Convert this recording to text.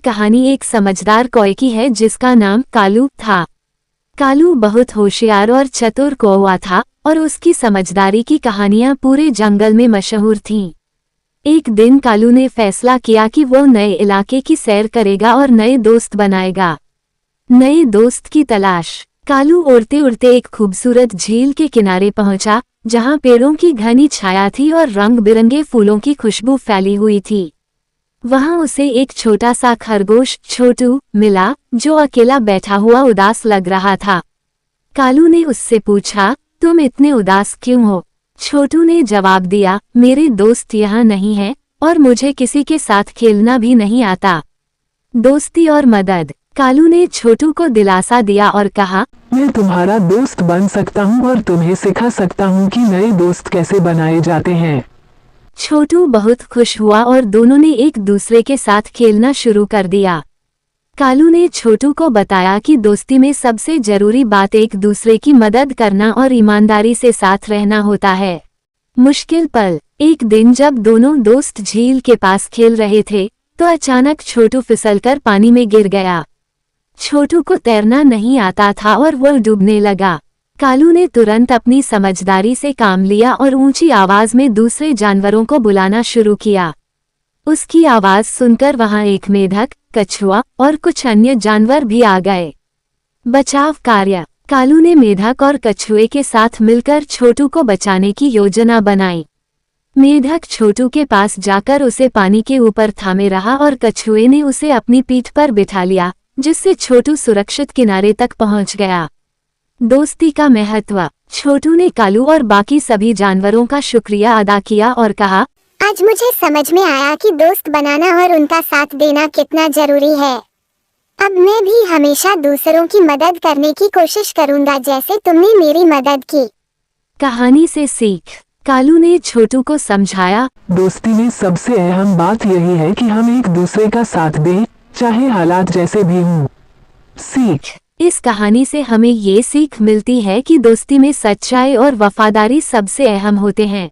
कहानी एक समझदार कौवे की है जिसका नाम कालू था। कालू बहुत होशियार और चतुर कौवा था और उसकी समझदारी की कहानियां पूरे जंगल में मशहूर थीं। एक दिन कालू ने फैसला किया कि वो नए इलाके की सैर करेगा और नए दोस्त बनाएगा। नए दोस्त की तलाश। कालू उड़ते उड़ते एक खूबसूरत झील के किनारे पहुंचा, जहां पेड़ों की घनी छाया थी और रंग बिरंगे फूलों की खुशबू फैली हुई थी। वहां उसे एक छोटा सा खरगोश छोटू मिला, जो अकेला बैठा हुआ उदास लग रहा था। कालू ने उससे पूछा, तुम इतने उदास क्यों हो? छोटू ने जवाब दिया, मेरे दोस्त यहाँ नहीं है और मुझे किसी के साथ खेलना भी नहीं आता। दोस्ती और मदद। कालू ने छोटू को दिलासा दिया और कहा, मैं तुम्हारा दोस्त बन सकता हूँ और तुम्हें सिखा सकता हूँ कि नए दोस्त कैसे बनाए जाते हैं। छोटू बहुत खुश हुआ और दोनों ने एक दूसरे के साथ खेलना शुरू कर दिया। कालू ने छोटू को बताया कि दोस्ती में सबसे जरूरी बात एक दूसरे की मदद करना और ईमानदारी से साथ रहना होता है। मुश्किल पल। एक दिन जब दोनों दोस्त झील के पास खेल रहे थे, तो अचानक छोटू फिसलकर पानी में गिर गया। छोटू को तैरना नहीं आता था और वह डूबने लगा। कालू ने तुरंत अपनी समझदारी से काम लिया और ऊंची आवाज में दूसरे जानवरों को बुलाना शुरू किया। उसकी आवाज सुनकर वहां एक मेढक, कछुआ और कुछ अन्य जानवर भी आ गए। बचाव कार्य। कालू ने मेढक और कछुए के साथ मिलकर छोटू को बचाने की योजना बनाई। मेढक छोटू के पास जाकर उसे पानी के ऊपर थामे रहा और कछुए ने उसे अपनी पीठ पर बिठा लिया, जिससे छोटू सुरक्षित किनारे तक पहुंच गया। दोस्ती का महत्व। छोटू ने कालू और बाकी सभी जानवरों का शुक्रिया अदा किया और कहा, आज मुझे समझ में आया कि दोस्त बनाना और उनका साथ देना कितना जरूरी है। अब मैं भी हमेशा दूसरों की मदद करने की कोशिश करूंगा, जैसे तुमने मेरी मदद की। कहानी से सीख। कालू ने छोटू को समझाया, दोस्ती में सबसे अहम बात यही है कि हम एक दूसरे का साथ दें, चाहे हालात जैसे भी हों। सीख। इस कहानी से हमें ये सीख मिलती है कि दोस्ती में सच्चाई और वफादारी सबसे अहम होते हैं।